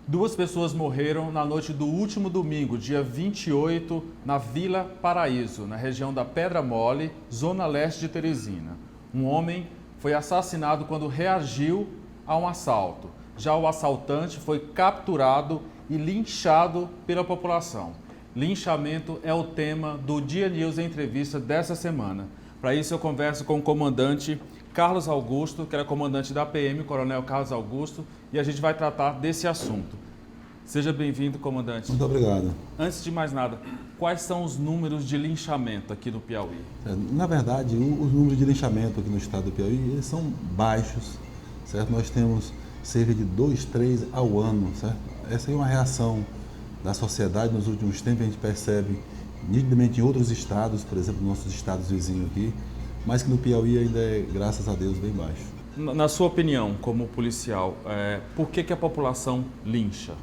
Duas pessoas morreram na noite do último domingo, dia 28, na Vila Paraíso, na região da Pedra Mole, zona leste de Teresina. Um homem foi assassinado quando reagiu a um assalto. Já o assaltante foi capturado e linchado pela população. Linchamento é o tema do Dia News Entrevista dessa semana. Para isso eu converso com o comandante Carlos Augusto, que era comandante da PM, Coronel Carlos Augusto, e a gente vai tratar desse assunto. Seja bem-vindo, comandante. Muito obrigado. Antes de mais nada, quais são os números de linchamento aqui no Piauí? Na verdade, os números de linchamento aqui no estado do Piauí eles são baixos, certo? Nós temos cerca de 2, 3 ao ano, certo? Essa é uma reação da sociedade nos últimos tempos, a gente percebe nitidamente em outros estados, por exemplo, nossos estados vizinhos aqui, mas que no Piauí ainda é, graças a Deus, bem baixo. Na sua opinião, como policial, por que a população lincha?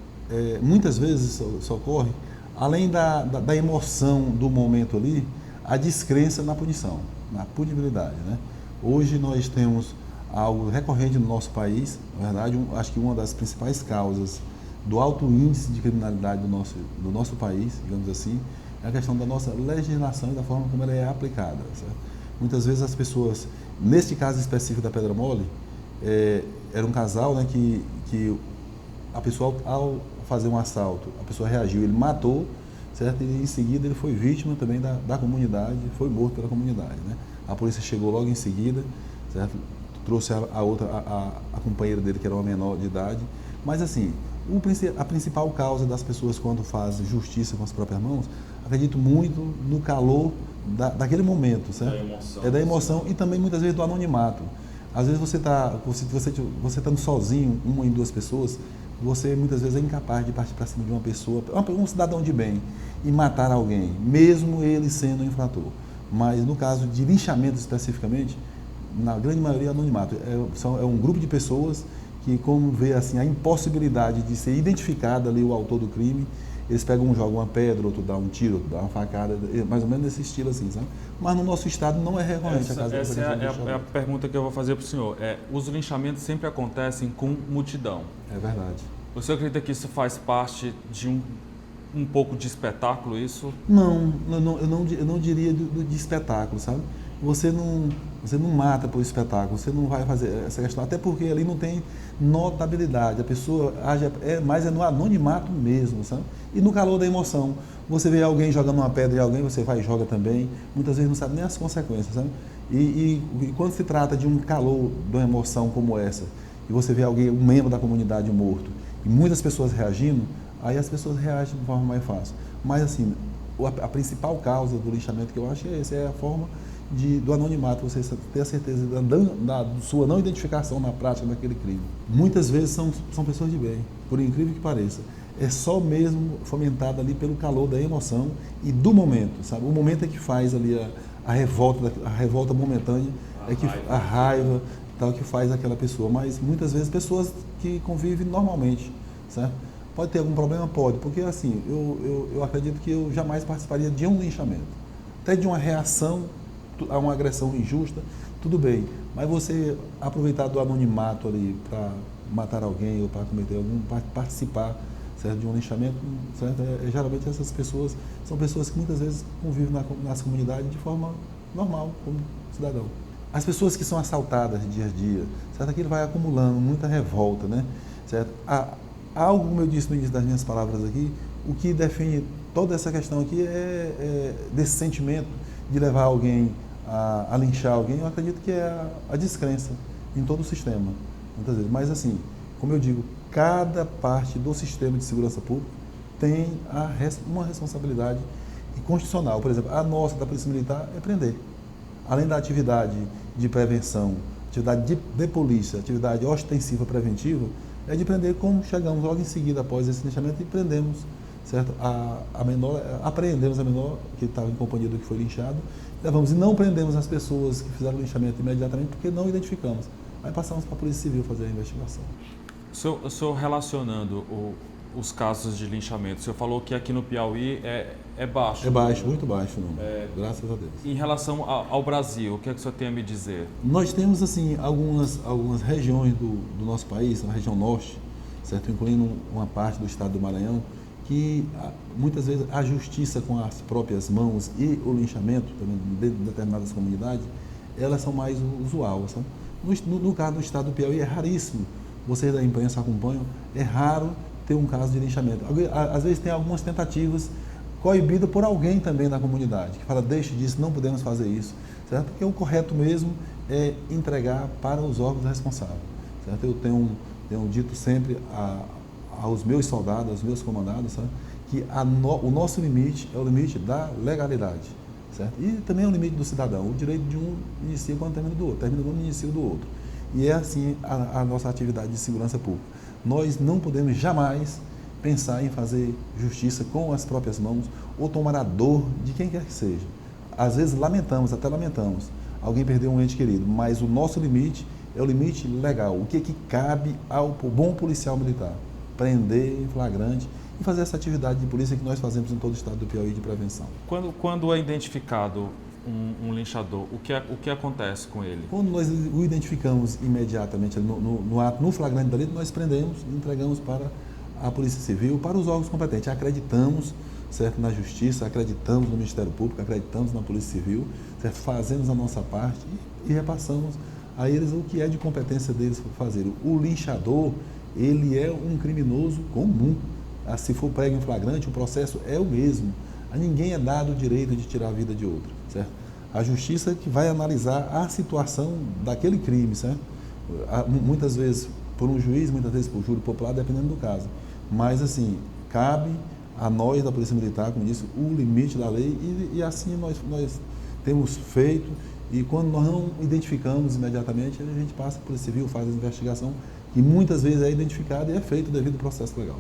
Muitas vezes isso ocorre, além da emoção do momento ali, a descrença na punição, na punibilidade, né? Hoje nós temos algo recorrente no nosso país, na verdade, acho que uma das principais causas do alto índice de criminalidade do nosso país, digamos assim, é a questão da nossa legislação e da forma como ela é aplicada, certo? Muitas vezes as pessoas, neste caso específico da Pedra Mole, era um casal, né, que a pessoa, ao fazer um assalto, a pessoa reagiu, ele matou, certo? E em seguida ele foi vítima também da comunidade, foi morto pela comunidade, né? A polícia chegou logo em seguida, certo? Trouxe a companheira dele, que era uma menor de idade, mas assim, a principal causa das pessoas quando fazem justiça com as próprias mãos, acredito muito no calor daquele momento, certo? Da emoção. É da emoção e também muitas vezes do anonimato. Às vezes você está estando sozinho, uma em duas pessoas, você muitas vezes é incapaz de partir para cima de uma pessoa, um cidadão de bem, e matar alguém, mesmo ele sendo um infrator. Mas no caso de linchamento especificamente, na grande maioria é anonimato. É um grupo de pessoas que, como vê assim, a impossibilidade de ser identificado ali o autor do crime, eles pegam jogam uma pedra, outro dá um tiro, outro dá uma facada, mais ou menos nesse estilo assim, sabe? Mas no nosso estado não é recorrente a casa Essa é a pergunta que eu vou fazer para o senhor. Os linchamentos sempre acontecem com multidão. É verdade. O senhor acredita que isso faz parte de um pouco de espetáculo, isso? Não, eu não diria de espetáculo, sabe? Você não mata por espetáculo, você não vai fazer essa questão, até porque ali não tem notabilidade, a pessoa age mais no anonimato mesmo, sabe? E no calor da emoção, você vê alguém jogando uma pedra em alguém, você vai e joga também, muitas vezes não sabe nem as consequências, sabe? E quando se trata de um calor, de uma emoção como essa, e você vê alguém, um membro da comunidade morto, e muitas pessoas reagindo, aí as pessoas reagem de forma mais fácil. Mas assim, a principal causa do linchamento que eu acho é essa, é a forma do anonimato, você ter a certeza da sua não identificação na prática daquele crime. Muitas vezes são pessoas de bem, por incrível que pareça. É só mesmo fomentado ali pelo calor da emoção e do momento, sabe? O momento é que faz ali a revolta momentânea, a raiva tal, que faz aquela pessoa. Mas muitas vezes pessoas que convivem normalmente, certo? Pode ter algum problema? Pode, porque assim, eu acredito que eu jamais participaria de um linchamento, até de uma reação a uma agressão injusta, tudo bem, mas você aproveitar do anonimato ali para matar alguém ou para cometer para participar, certo, de um linchamento, certo? Geralmente essas pessoas são pessoas que muitas vezes convivem nas comunidades de forma normal, como cidadão. As pessoas que são assaltadas dia a dia, certo? Aquilo vai acumulando muita revolta, né? Certo? Algo, como eu disse no início das minhas palavras aqui, o que define toda essa questão aqui é desse sentimento de levar alguém a linchar alguém, eu acredito que é a descrença em todo o sistema, muitas vezes. Mas assim, como eu digo, cada parte do sistema de segurança pública tem uma responsabilidade constitucional. Por exemplo, a nossa da Polícia Militar é prender. Além da atividade de prevenção, atividade de polícia, atividade ostensiva preventiva, é de prender, como chegamos logo em seguida após esse linchamento e prendemos, certo? Apreendemos a menor que estava em companhia do que foi linchado, levamos e não prendemos as pessoas que fizeram o linchamento imediatamente porque não identificamos. Aí passamos para a Polícia Civil fazer a investigação. O senhor relacionando os casos de linchamento, o senhor falou que aqui no Piauí é baixo. É baixo, muito baixo o número, graças a Deus. Em relação ao Brasil, o que é que o senhor tem a me dizer? Nós temos assim algumas regiões do nosso país, na região norte, certo? Incluindo uma parte do estado do Maranhão, que muitas vezes a justiça com as próprias mãos e o linchamento também, de determinadas comunidades, elas são mais usual. Sabe? No caso do estado do Piauí é raríssimo, vocês da imprensa acompanham, é raro ter um caso de linchamento. Às vezes tem algumas tentativas coibidas por alguém também na comunidade, que fala, deixe disso, não podemos fazer isso, certo? Porque o correto mesmo é entregar para os órgãos responsáveis, certo? Eu tenho dito sempre aos meus soldados, aos meus comandados, sabe, que o nosso limite é o limite da legalidade, certo? E também é o limite do cidadão. O direito de um inicia quando termina do outro, termina quando inicia do outro. E é assim a nossa atividade de segurança pública. Nós não podemos jamais pensar em fazer justiça com as próprias mãos ou tomar a dor de quem quer que seja. Às vezes até lamentamos, alguém perdeu um ente querido, mas o nosso limite é o limite legal. O que cabe ao bom policial militar? Prender em flagrante e fazer essa atividade de polícia que nós fazemos em todo o estado do Piauí de prevenção. Quando é identificado um linchador, o que acontece com ele? Quando nós o identificamos imediatamente no flagrante delito, nós prendemos e entregamos para a Polícia Civil, para os órgãos competentes. Acreditamos, certo, na Justiça, acreditamos no Ministério Público, acreditamos na Polícia Civil, certo? Fazemos a nossa parte e repassamos a eles o que é de competência deles fazer. O linchador, ele é um criminoso comum. Se for prego em flagrante, o processo é o mesmo. A ninguém é dado o direito de tirar a vida de outro, certo? A Justiça que vai analisar a situação daquele crime, certo? Muitas vezes por um juiz, muitas vezes por júri popular, dependendo do caso. Mas, assim, cabe a nós da Polícia Militar, como disse, o limite da lei e assim nós temos feito. E quando nós não identificamos imediatamente, a gente passa para a Polícia Civil, faz a investigação, que muitas vezes é identificada e é feito devido ao processo legal.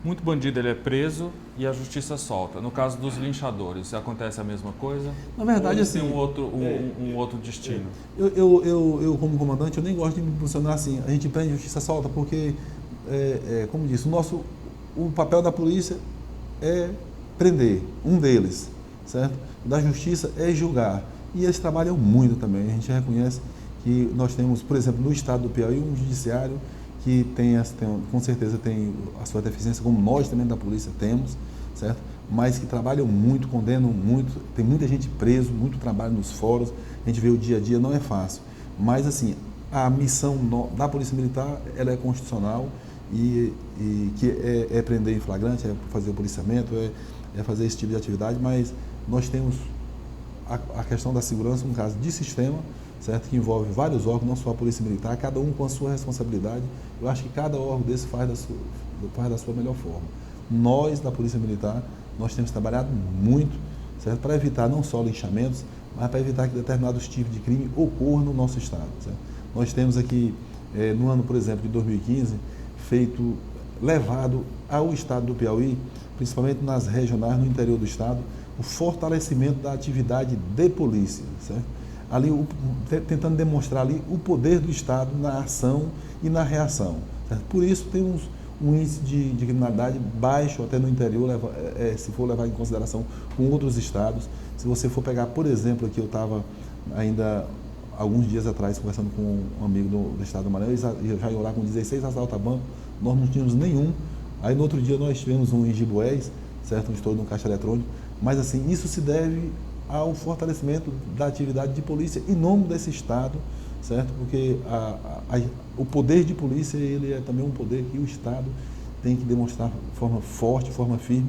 Muito bandido ele é preso e a justiça solta. No caso dos linchadores, acontece a mesma coisa? Na verdade, assim, tem um outro destino? Eu, como comandante, eu nem gosto de me posicionar assim. A gente prende a justiça solta porque, como disse, o papel da polícia é prender, um deles, certo? Da justiça é julgar. E eles trabalham muito também. A gente reconhece que nós temos, por exemplo, no estado do Piauí, um judiciário que com certeza tem a sua deficiência, como nós também da polícia temos, certo? Mas que trabalham muito, condenam muito, tem muita gente preso, muito trabalho nos fóruns, a gente vê o dia a dia, não é fácil. Mas, assim, a missão da Polícia Militar, ela é constitucional e que é prender em flagrante, é fazer o policiamento, é fazer esse tipo de atividade, mas nós temos a questão da segurança, um caso de sistema, certo? Que envolve vários órgãos, não só a Polícia Militar, cada um com a sua responsabilidade. Eu acho que cada órgão desse faz da sua melhor forma. Nós, da Polícia Militar, nós temos trabalhado muito, certo? Para evitar não só linchamentos, mas para evitar que determinados tipos de crime ocorram no nosso estado, certo? Nós temos aqui, no ano, por exemplo, de 2015, levado ao estado do Piauí, principalmente nas regionais, no interior do estado, o fortalecimento da atividade de polícia, certo? Ali, tentando demonstrar ali o poder do Estado na ação e na reação, certo? Por isso temos um índice de criminalidade baixo até no interior, se for levar em consideração com outros estados. Se você for pegar, por exemplo, aqui eu estava ainda alguns dias atrás conversando com um amigo do estado do Maranhão, e já ia lá com 16 assaltos a banco, nós não tínhamos nenhum. Aí no outro dia nós tivemos um em Jiboés, certo? Um estouro no caixa eletrônico, mas assim, isso se deve ao fortalecimento da atividade de polícia em nome desse Estado, certo? Porque o poder de polícia, ele é também um poder que o Estado tem que demonstrar de forma forte, de forma firme,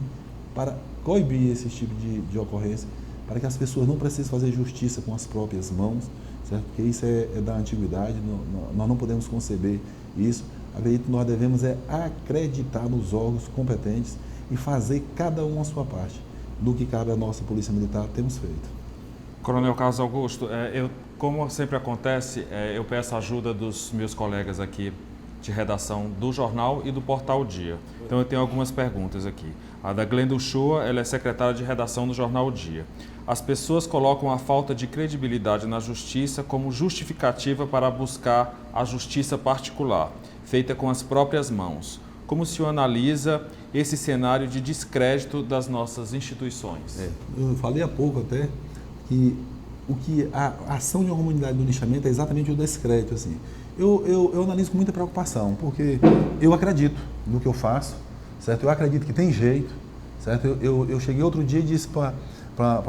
para coibir esse tipo de ocorrência, para que as pessoas não precisem fazer justiça com as próprias mãos, certo? Porque isso é da antiguidade, nós não podemos conceber isso. Acredito que nós devemos acreditar nos órgãos competentes e fazer cada um a sua parte. Do que cabe à nossa Polícia Militar, temos feito. Coronel Carlos Augusto, como sempre acontece, eu peço a ajuda dos meus colegas aqui de redação do jornal e do Portal Dia. Então eu tenho algumas perguntas aqui. A da Glenda Uchoa, ela é secretária de redação do Jornal Dia. As pessoas colocam a falta de credibilidade na justiça como justificativa para buscar a justiça particular, feita com as próprias mãos. Como o senhor analisa esse cenário de descrédito das nossas instituições? Eu falei há pouco até que a ação de uma comunidade do lixamento é exatamente o descrédito, assim. Eu analiso com muita preocupação, porque eu acredito no que eu faço, certo? Eu acredito que tem jeito, certo? Eu cheguei outro dia e disse para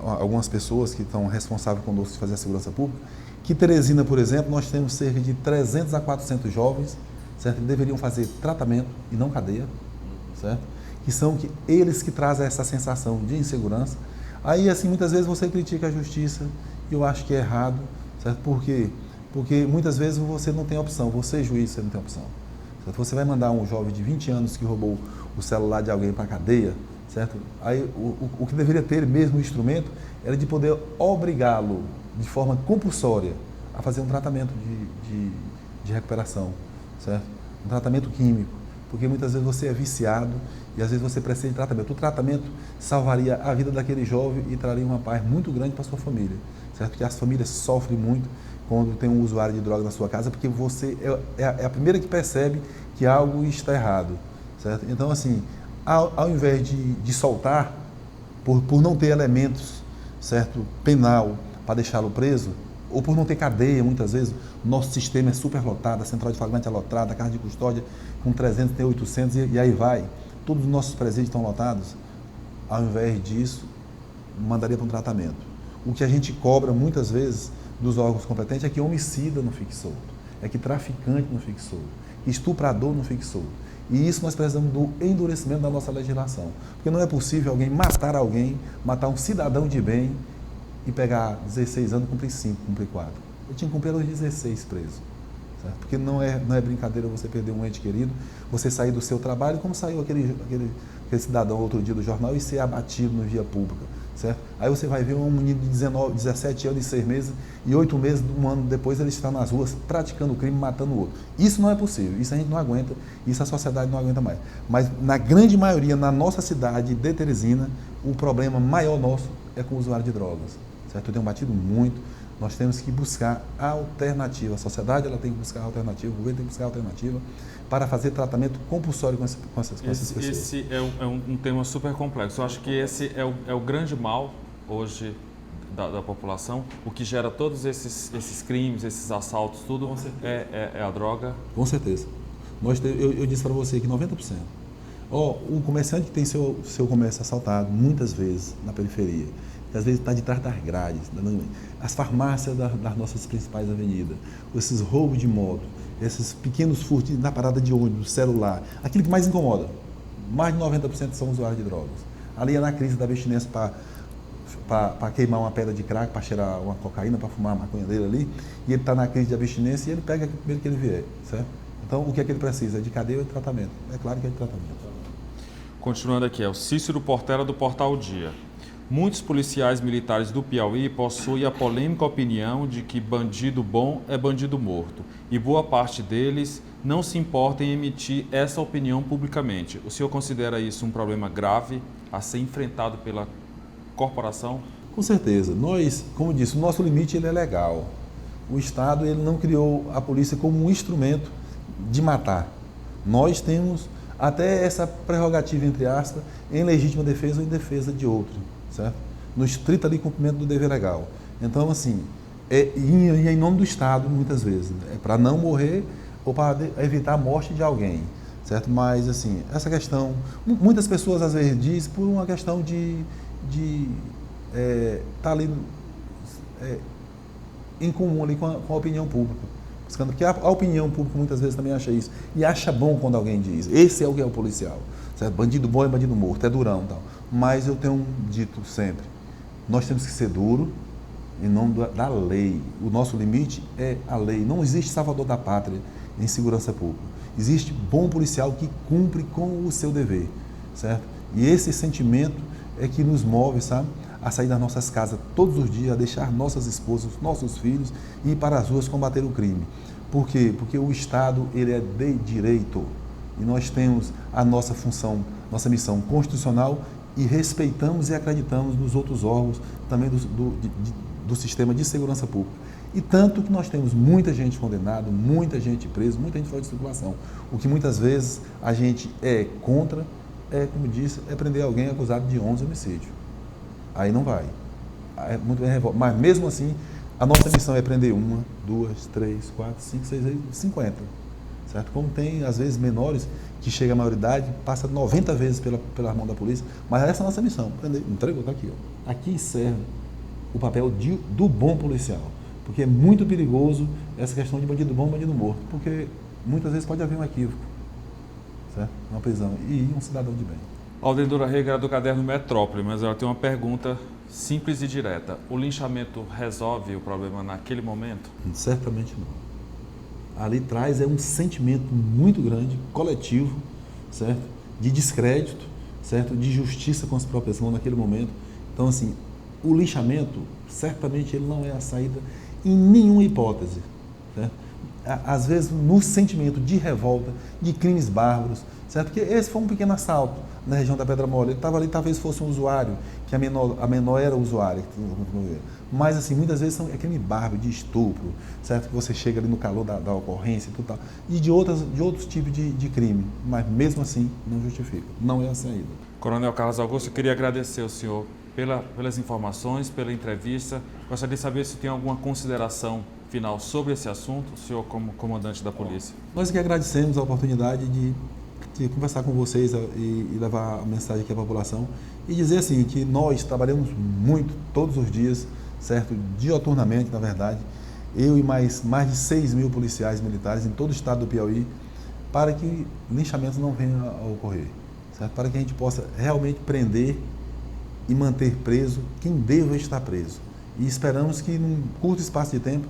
algumas pessoas que estão responsáveis conosco de fazer a segurança pública, que Teresina, por exemplo, nós temos cerca de 300 a 400 jovens, certo? Que deveriam fazer tratamento e não cadeia, certo? Que são eles que trazem essa sensação de insegurança. Aí, assim, muitas vezes você critica a justiça, e eu acho que é errado, certo? Porque muitas vezes você não tem opção, você juiz, você não tem opção. Certo? Você vai mandar um jovem de 20 anos que roubou o celular de alguém para a cadeia, certo? Aí o que deveria ter mesmo o instrumento era de poder obrigá-lo de forma compulsória a fazer um tratamento de recuperação, certo? Um tratamento químico, porque muitas vezes você é viciado e às vezes você precisa de tratamento. O tratamento salvaria a vida daquele jovem e traria uma paz muito grande para a sua família, certo? Porque as famílias sofrem muito quando tem um usuário de droga na sua casa, porque você é a primeira que percebe que algo está errado, certo? Então, assim, ao invés de soltar, por não ter elementos, certo, penal para deixá-lo preso, ou por não ter cadeia, muitas vezes, o nosso sistema é superlotado, a central de flagrante é lotada, a casa de custódia com 300 tem 800 e aí vai. Todos os nossos presídios estão lotados. Ao invés disso, mandaria para um tratamento. O que a gente cobra muitas vezes dos órgãos competentes é que homicida não fique solto, é que traficante não fique solto, que estuprador não fique solto. E isso nós precisamos do endurecimento da nossa legislação. Porque não é possível alguém, matar um cidadão de bem e pegar 16 anos, cumprir 5, cumprir 4. Eu tinha que cumprir aos 16 preso. Certo? Porque não é brincadeira você perder um ente querido, você sair do seu trabalho, como saiu aquele cidadão outro dia do jornal, e ser abatido na via pública. Certo? Aí você vai ver um menino de 17 anos e 6 meses, e 8 meses, um ano depois, ele está nas ruas praticando o crime, matando o outro. Isso não é possível, isso a gente não aguenta, isso a sociedade não aguenta mais. Mas na grande maioria, na nossa cidade de Teresina, o problema maior nosso é com o usuário de drogas. Certo? Eu tenho batido muito. Nós temos que buscar alternativa. A sociedade ela tem que buscar alternativa, o governo tem que buscar alternativa para fazer tratamento compulsório com essas pessoas. Esse é um tema super complexo. Eu acho que esse é o grande mal hoje da população. O que gera todos esses crimes, esses assaltos, tudo é a droga. Com certeza. Eu disse para você que 90%. O comerciante que tem seu comércio assaltado, muitas vezes, na periferia, que às vezes está de trás das grades, as farmácias das nossas principais avenidas, esses roubos de moto, esses pequenos furtos na parada de ônibus, celular, aquilo que mais incomoda, mais de 90% são usuários de drogas. Ali é na crise da abstinência para queimar uma pedra de crack, para cheirar uma cocaína, para fumar uma maconha dele ali, e ele está na crise de abstinência e ele pega o primeiro que ele vier, certo? Então, o que é que ele precisa? De cadeia ou de tratamento? É claro que é de tratamento. Continuando aqui, é o Cícero Portela do Portal Dia. Muitos policiais militares do Piauí possuem a polêmica opinião de que bandido bom é bandido morto, e boa parte deles não se importa em emitir essa opinião publicamente. O senhor considera isso um problema grave a ser enfrentado pela corporação? Com certeza. Nós, como disse, o nosso limite ele é legal. O Estado ele não criou a polícia como um instrumento de matar. Nós temos até essa prerrogativa, entre aspas, em legítima defesa ou em defesa de outro. Certo? No estrito ali cumprimento do dever legal. Então, assim, em nome do Estado, muitas vezes, é para não morrer ou para evitar a morte de alguém, certo? Mas, assim, essa questão, muitas pessoas às vezes dizem por uma questão de estar ali em comum ali com a opinião pública, buscando que a opinião pública muitas vezes também acha isso, e acha bom quando alguém diz, esse é o que é o policial, certo? Bandido bom é bandido morto, é durão e tal. Mas eu tenho dito sempre, nós temos que ser duro em nome da lei. O nosso limite é a lei. Não existe salvador da pátria em segurança pública. Existe bom policial que cumpre com o seu dever, certo? E esse sentimento é que nos move, sabe? A sair das nossas casas todos os dias, a deixar nossas esposas, nossos filhos e ir para as ruas combater o crime. Por quê? Porque o Estado ele é de direito e nós temos a nossa função, nossa missão constitucional e respeitamos e acreditamos nos outros órgãos também do sistema de segurança pública. E tanto que nós temos muita gente condenada, muita gente presa, muita gente fora de circulação. O que muitas vezes a gente é contra, como disse, é prender alguém acusado de 11 homicídios. Aí não vai. muito bem revolta. Mas mesmo assim, a nossa missão é prender 1, 2, 3, 4, 5, 6, 50. Certo? Como tem, às vezes, menores que chegam à maioridade, passa 90 vezes pela mão da polícia, mas essa é a nossa missão. Prender, entregou, está aqui. Ó. Aqui encerra o papel do bom policial. Porque é muito perigoso essa questão de bandido bom, bandido morto. Porque muitas vezes pode haver um equívoco, certo? Uma prisão. E um cidadão de bem. Aldendura Rega era do caderno Metrópole, mas ela tem uma pergunta simples e direta. O linchamento resolve o problema naquele momento? Certamente não. Ali traz um sentimento muito grande, coletivo, certo? De descrédito, certo? De justiça com as próprias mãos naquele momento. Então, assim, o linchamento, certamente ele não é a saída em nenhuma hipótese, certo? Às vezes, no sentimento de revolta, de crimes bárbaros, certo? Porque esse foi um pequeno assalto na região da Pedra Mole. Ele estava ali, talvez fosse um usuário, que a menor era usuária. Mas, assim, muitas vezes é crime bárbaro, de estupro, certo? Que você chega ali no calor da ocorrência e tudo tal. E de outros tipos de crime. Mas, mesmo assim, não justifica. Não é a saída. Coronel Carlos Augusto, eu queria agradecer ao senhor pelas informações, pela entrevista. Gostaria de saber se tem alguma consideração final sobre esse assunto, o senhor como comandante da polícia. Nós que agradecemos a oportunidade de conversar com vocês e levar a mensagem aqui à população e dizer assim que nós trabalhamos muito, todos os dias, certo? Dioturnamente, na verdade, eu e mais de 6 mil policiais militares em todo o estado do Piauí, para que linchamentos não venham a ocorrer, certo? Para que a gente possa realmente prender e manter preso quem deva estar preso. E esperamos que, num curto espaço de tempo,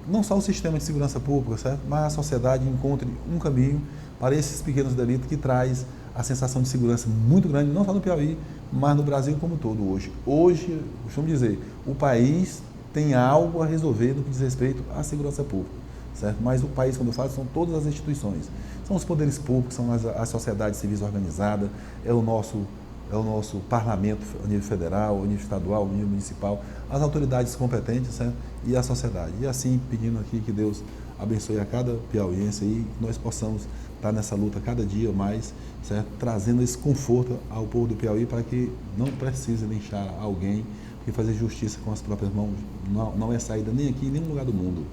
não só o sistema de segurança pública, certo? Mas a sociedade encontre um caminho para esses pequenos delitos que traz a sensação de segurança muito grande, não só no Piauí, mas no Brasil como um todo hoje. Hoje, costumo dizer, o país tem algo a resolver no que diz respeito à segurança pública, certo? Mas o país, quando eu falo, são todas as instituições. São os poderes públicos, são as sociedades civis organizadas, é o nosso parlamento a nível federal, a nível estadual, a nível municipal, as autoridades competentes, certo? E a sociedade. E assim, pedindo aqui que Deus abençoe a cada piauiense e que nós possamos estar nessa luta cada dia mais, certo? Trazendo esse conforto ao povo do Piauí para que não precise linchar alguém, porque fazer justiça com as próprias mãos não é saída nem aqui, nem no lugar do mundo.